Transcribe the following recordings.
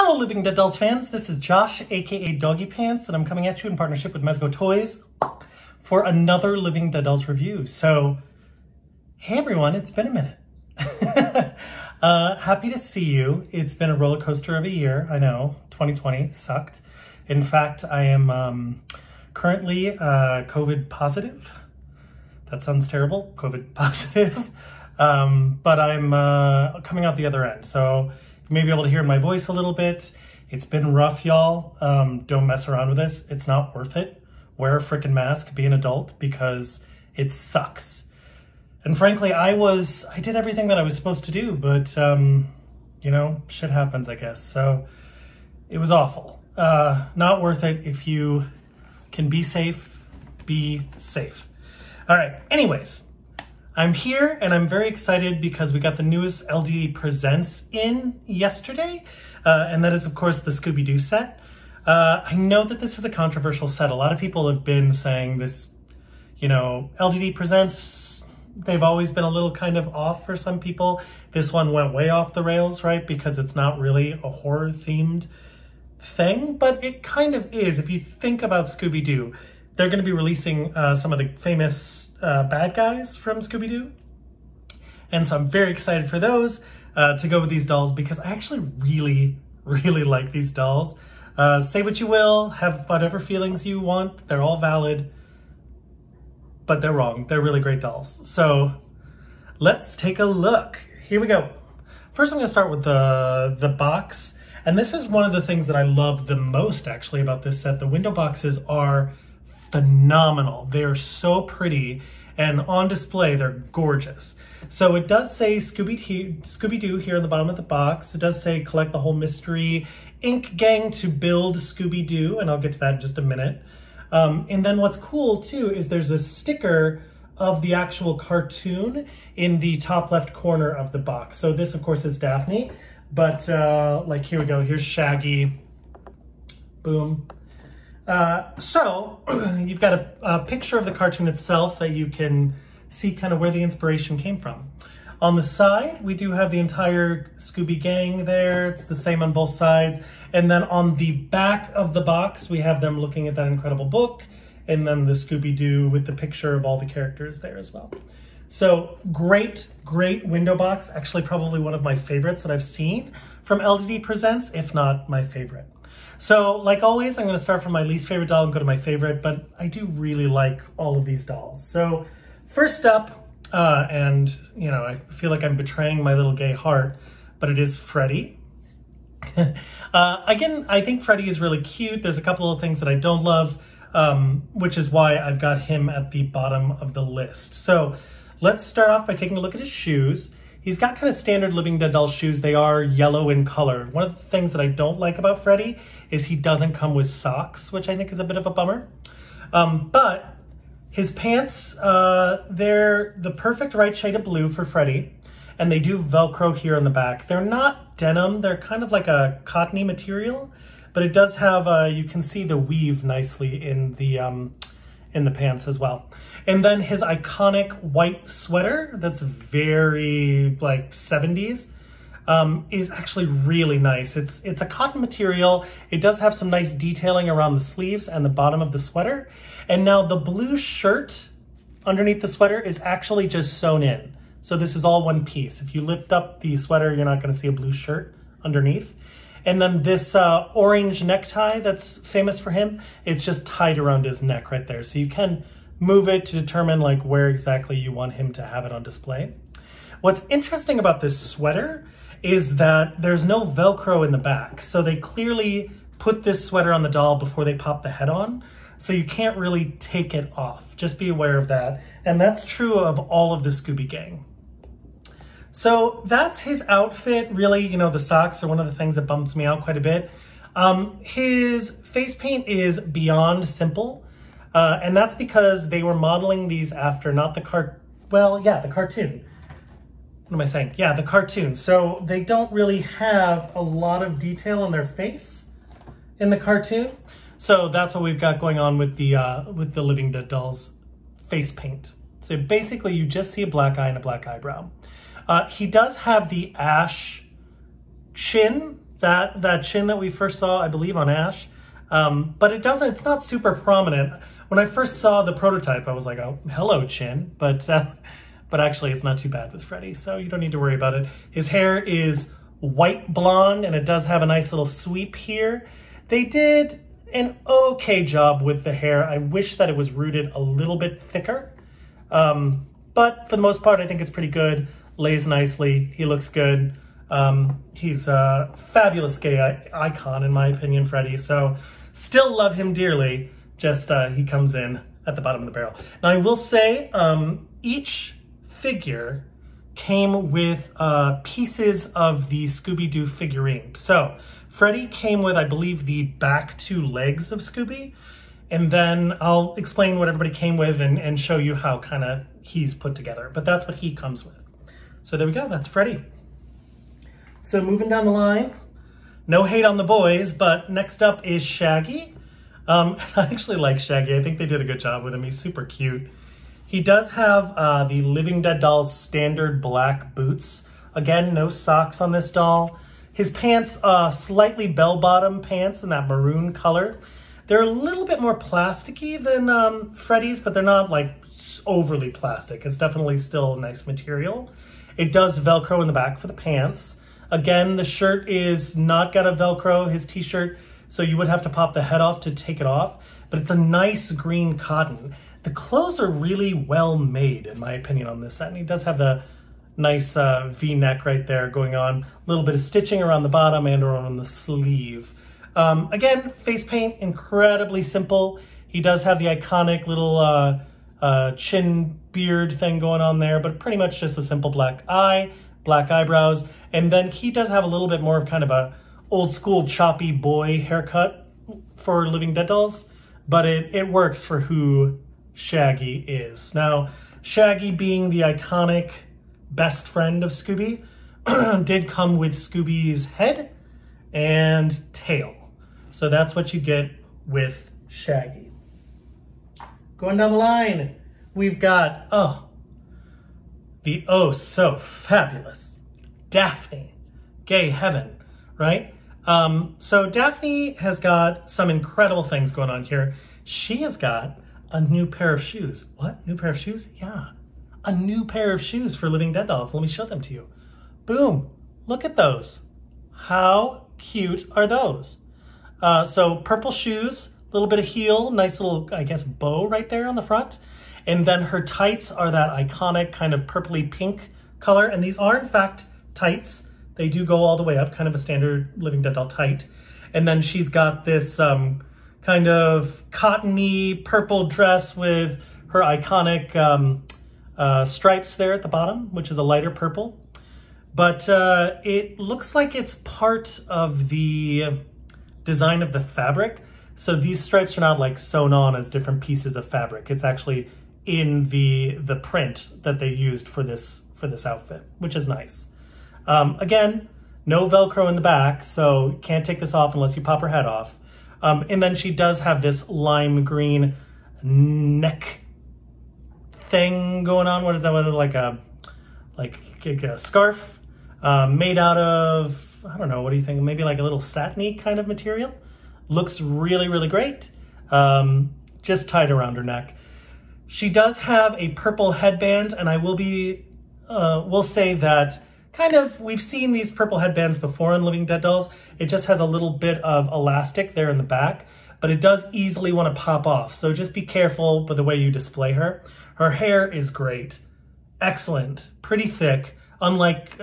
Hello Living Dead Dolls fans, this is Josh aka Doggiepants and I'm coming at you in partnership with Mezco Toys for another Living Dead Dolls review. So, hey everyone, it's been a minute. Happy to see you. It's been a roller coaster of a year, I know, 2020 sucked. In fact, I am currently COVID positive. That sounds terrible, COVID positive. But I'm coming out the other end, so you may be able to hear my voice a little bit. It's been rough, y'all. Don't mess around with this. It's not worth it. Wear a frickin' mask, be an adult, because it sucks. And frankly, I did everything that I was supposed to do, but you know, shit happens, I guess. So it was awful. Not worth it. If you can be safe, be safe. All right, anyways. I'm here and I'm very excited because we got the newest LDD Presents in yesterday. And that is, of course, the Scooby-Doo set. I know that this is a controversial set. A lot of people have been saying this, you know, LDD Presents, they've always been a little kind of off for some people. This one went way off the rails, right? Because it's not really a horror-themed thing, but it kind of is. If you think about Scooby-Doo, they're going to be releasing some of the famous bad guys from Scooby-Doo. And so I'm very excited for those to go with these dolls because I actually really like these dolls. Say what you will, have whatever feelings you want. They're all valid, but they're wrong. They're really great dolls. So let's take a look. Here we go. First, I'm going to start with the box. And this is one of the things that I love the most actually about this set. The window boxes are phenomenal. They're so pretty, and on display they're gorgeous. So it does say Scooby-Doo here in the bottom of the box. It does say collect the whole mystery ink gang to build Scooby-Doo, and I'll get to that in just a minute. And then what's cool too is there's a sticker of the actual cartoon in the top left corner of the box. So this of course is Daphne, but like here we go, here's Shaggy, boom. So you've got a picture of the cartoon itself that you can see kind of where the inspiration came from. On the side, we do have the entire Scooby gang there. It's the same on both sides. And then on the back of the box, we have them looking at that incredible book, and then the Scooby-Doo with the picture of all the characters there as well. So great window box. Actually, probably one of my favorites that I've seen from LDD Presents, if not my favorite. So, like always, I'm going to start from my least favorite doll and go to my favorite, but I do really like all of these dolls. So, first up, and, you know, I feel like I'm betraying my little gay heart, but it is Freddy. Again, I think Freddy is really cute. There's a couple of things that I don't love, which is why I've got him at the bottom of the list. So, let's start off by taking a look at his shoes. He's got kind of standard Living Dead doll shoes. They are yellow in color. One of the things that I don't like about Freddy is he doesn't come with socks, which I think is a bit of a bummer. But his pants, they're the perfect right shade of blue for Freddy. And they do Velcro here on the back. They're not denim. They're kind of like a cottony material. But it does have, you can see the weave nicely in the pants as well. And then his iconic white sweater, that's very like 70s, is actually really nice. It's a cotton material. It does have some nice detailing around the sleeves and the bottom of the sweater. And now the blue shirt underneath the sweater is actually just sewn in. So this is all one piece. If you lift up the sweater, you're not gonna see a blue shirt underneath. And then this orange necktie that's famous for him, it's just tied around his neck right there. So you can move it to determine like where exactly you want him to have it on display. What's interesting about this sweater is that there's no Velcro in the back. So they clearly put this sweater on the doll before they pop the head on. So you can't really take it off. Just be aware of that. And that's true of all of the Scooby gang. So that's his outfit. Really, you know, the socks are one of the things that bumps me out quite a bit. His face paint is beyond simple. And that's because they were modeling these after not the the cartoon. What am I saying? Yeah, the cartoon. So they don't really have a lot of detail on their face in the cartoon. So that's what we've got going on with the Living Dead dolls face paint. So basically you just see a black eye and a black eyebrow. He does have the ash chin that chin that we first saw, I believe, on Ash. But it's not super prominent. When I first saw the prototype, I was like, oh, hello, chin. But actually, it's not too bad with Freddy, so you don't need to worry about it. His hair is white blonde, and it does have a nice little sweep here. They did an okay job with the hair. I wish that it was rooted a little bit thicker. But for the most part, I think it's pretty good. Lays nicely. He looks good. He's a fabulous gay icon, in my opinion, Freddy. So still love him dearly. Just he comes in at the bottom of the barrel. Now, I will say each figure came with pieces of the Scooby-Doo figurine. So Freddy came with, I believe, the back two legs of Scooby. And then I'll explain what everybody came with and show you how kind of he's put together. But that's what he comes with. So there we go. That's Freddy. So moving down the line, no hate on the boys, but next up is Shaggy. I actually like Shaggy. I think they did a good job with him. He's super cute. He does have the Living Dead doll's standard black boots. Again, no socks on this doll. His pants, slightly bell-bottom pants in that maroon color. They're a little bit more plasticky than Freddy's, but they're not like overly plastic. It's definitely still a nice material. It does Velcro in the back for the pants. Again, the shirt is not got a Velcro, his t-shirt, so you would have to pop the head off to take it off, but it's a nice green cotton. The clothes are really well made, in my opinion, on this set, and he does have the nice V-neck right there going on. A little bit of stitching around the bottom and around the sleeve. Again, face paint, incredibly simple. He does have the iconic little chin beard thing going on there, but pretty much just a simple black eye, black eyebrows. And then he does have a little bit more of kind of a old school choppy boy haircut for Living Dead dolls, but it works for who Shaggy is. Now, Shaggy being the iconic best friend of Scooby, did come with Scooby's head and tail. So that's what you get with Shaggy. Going down the line, we've got, the oh so fabulous Daphne, gay heaven, right? So Daphne has got some incredible things going on here. She has got a new pair of shoes. What? New pair of shoes? Yeah, a new pair of shoes for Living Dead dolls. Let me show them to you. Boom, look at those. How cute are those? So purple shoes, a little bit of heel, nice little, I guess, bow right there on the front. And then her tights are that iconic kind of purpley pink color. And these are, in fact, tights. They do go all the way up, kind of a standard Living Dead doll tight. And then she's got this kind of cottony purple dress with her iconic stripes there at the bottom, which is a lighter purple. But it looks like it's part of the design of the fabric. So these stripes are not like sewn on as different pieces of fabric. It's actually in the print that they used for this outfit, which is nice. Again, no Velcro in the back, so you can't take this off unless you pop her head off. And then she does have this lime green neck thing going on. What is that? Like a scarf made out of, I don't know, what do you think? Maybe like a little satiny kind of material. Looks really, really great. Just tied around her neck. She does have a purple headband, and I will say that kind of, we've seen these purple headbands before on Living Dead dolls. It just has a little bit of elastic there in the back, but it does easily want to pop off. So just be careful with the way you display her. Her hair is great, excellent, pretty thick. Unlike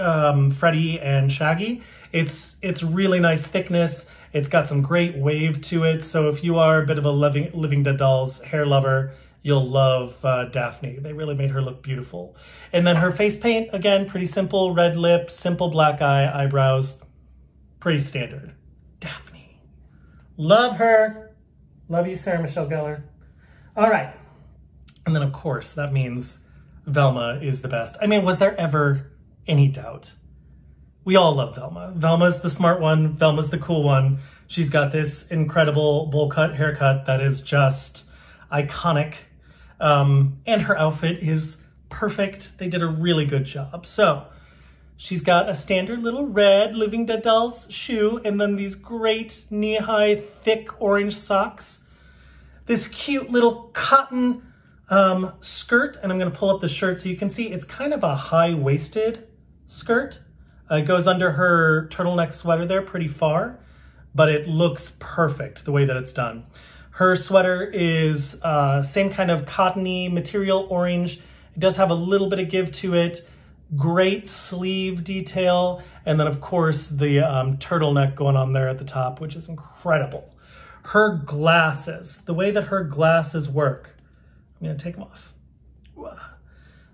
Freddy and Shaggy, it's really nice thickness. It's got some great wave to it. So if you are a bit of a Living Dead dolls hair lover, you'll love Daphne. They really made her look beautiful. And then her face paint, again, pretty simple. Red lip, simple black eye, eyebrows. Pretty standard. Daphne. Love her. Love you, Sarah Michelle Gellar. All right. And then, of course, that means Velma is the best. I mean, was there ever any doubt? We all love Velma. Velma's the smart one. Velma's the cool one. She's got this incredible bowl cut haircut that is just iconic. And her outfit is perfect. They did a really good job. So She's got a standard little red Living Dead Dolls shoe, and then these great knee-high, thick orange socks. This cute little cotton skirt, and I'm gonna pull up the shirt so you can see it's kind of a high-waisted skirt. It goes under her turtleneck sweater there pretty far, but it looks perfect the way that it's done. Her sweater is same kind of cottony material, orange. It does have a little bit of give to it. Great sleeve detail. And then of course the turtleneck going on there at the top, which is incredible. Her glasses, the way that her glasses work, I'm gonna take them off.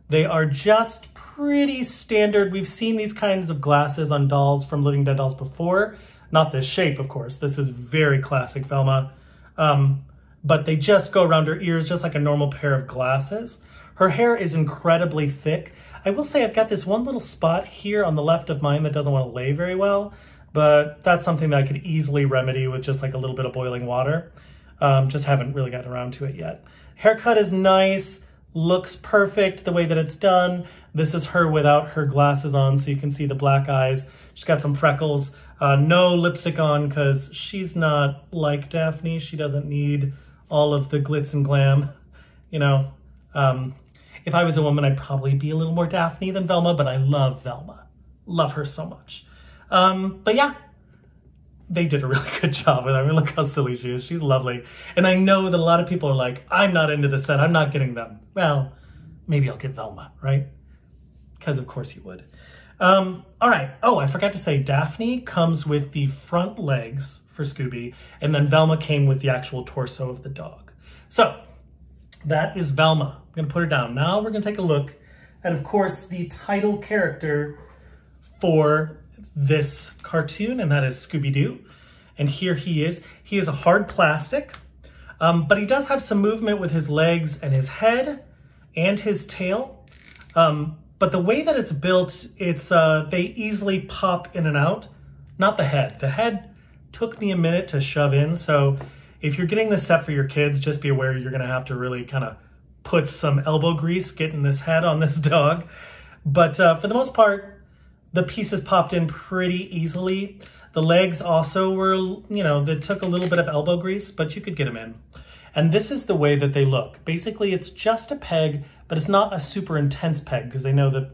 They are just pretty standard. We've seen these kinds of glasses on dolls from Living Dead Dolls before. Not this shape, of course. This is very classic Velma. But they just go around her ears just like a normal pair of glasses. Her hair is incredibly thick. I will say I've got this one little spot here on the left of mine that doesn't want to lay very well, but that's something that I could easily remedy with just like a little bit of boiling water. Just haven't really gotten around to it yet. Haircut is nice, looks perfect the way that it's done. This is her without her glasses on, so you can see the black eyes. She's got some freckles. No lipstick on because she's not like Daphne. She doesn't need all of the glitz and glam, you know. If I was a woman, I'd probably be a little more Daphne than Velma, but I love Velma. Love her so much. But yeah, they did a really good job with her. I mean, look how silly she is. She's lovely. And I know that a lot of people are like, I'm not into the set. I'm not getting them. Well, maybe I'll get Velma, right? Because of course you would. All right. Oh, I forgot to say Daphne comes with the front legs for Scooby, and then Velma came with the actual torso of the dog. So that is Velma. I'm going to put her down. Now we're going to take a look at, of course, the title character for this cartoon, and that is Scooby-Doo. And here he is. He is a hard plastic, but he does have some movement with his legs and his head and his tail. But the way that it's built, it's they easily pop in and out. Not the head. The head took me a minute to shove in, so if you're getting this set for your kids, just be aware you're gonna have to really kind of put some elbow grease getting this head on this dog. But for the most part, the pieces popped in pretty easily. The legs also were, you know, they took a little bit of elbow grease, but you could get them in. And this is the way that they look. Basically, it's just a peg, but it's not a super intense peg because they know that,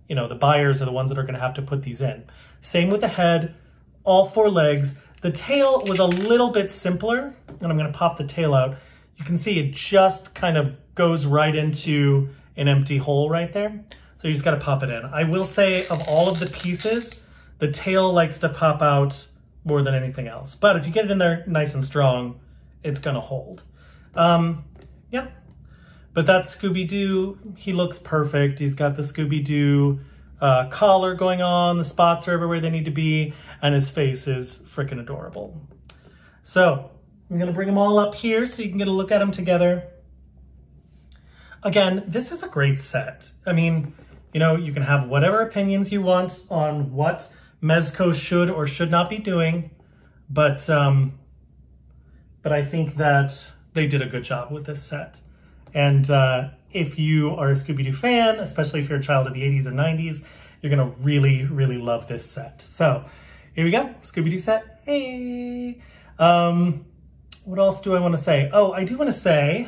you know, the buyers are the ones that are going to have to put these in. Same with the head, all four legs. The tail was a little bit simpler, and I'm going to pop the tail out. You can see it just kind of goes right into an empty hole right there. So you just got to pop it in. I will say of all of the pieces, the tail likes to pop out more than anything else. But if you get it in there nice and strong, it's going to hold. Yeah, but that's Scooby-Doo. He looks perfect. He's got the Scooby-Doo collar going on. The spots are everywhere they need to be, and his face is freaking adorable. So I'm gonna bring them all up here so you can get a look at them together. Again, this is a great set. I mean, you know, you can have whatever opinions you want on what Mezco should or should not be doing, but I think that they did a good job with this set. And if you are a Scooby-Doo fan, especially if you're a child of the 80s or 90s, you're gonna really, really love this set. So here we go, Scooby-Doo set, hey. What else do I wanna say? Oh, I do wanna say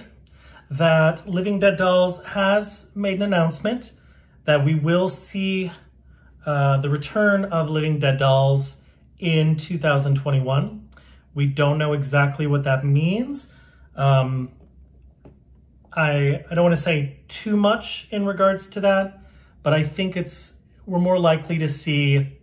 that Living Dead Dolls has made an announcement that we will see the return of Living Dead Dolls in 2021. We don't know exactly what that means. I don't want to say too much in regards to that, but I think we're more likely to see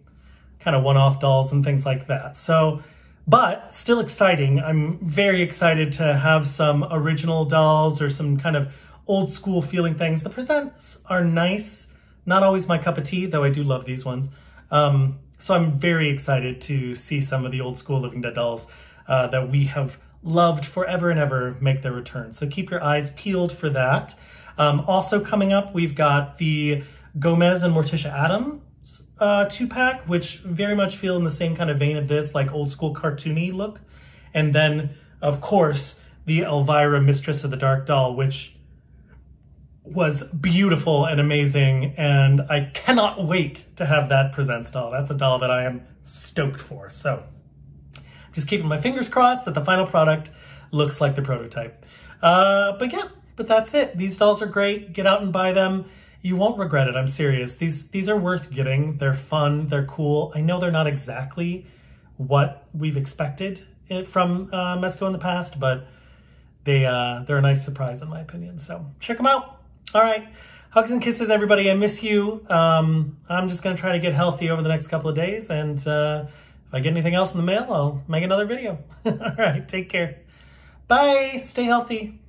kind of one-off dolls and things like that. So, but still exciting. I'm very excited to have some original dolls or some kind of old school feeling things. The presents are nice, not always my cup of tea, though I do love these ones. So I'm very excited to see some of the old school Living Dead dolls that we have loved forever and ever make their return. So keep your eyes peeled for that. Also coming up, we've got the Gomez and Morticia Addams 2-pack, which very much feel in the same kind of vein of this, like old school cartoony look. And then, of course, the Elvira Mistress of the Dark doll, which was beautiful and amazing, and I cannot wait to have that Presents doll. That's a doll that I am stoked for. So just keeping my fingers crossed that the final product looks like the prototype. But that's it. These dolls are great. Get out and buy them. You won't regret it. I'm serious. These are worth getting. They're fun. They're cool. I know they're not exactly what we've expected from Mezco in the past, but they're a nice surprise in my opinion. So check them out. All right. Hugs and kisses, everybody. I miss you. I'm just going to try to get healthy over the next couple of days. And if I get anything else in the mail, I'll make another video. All right. Take care. Bye. Stay healthy.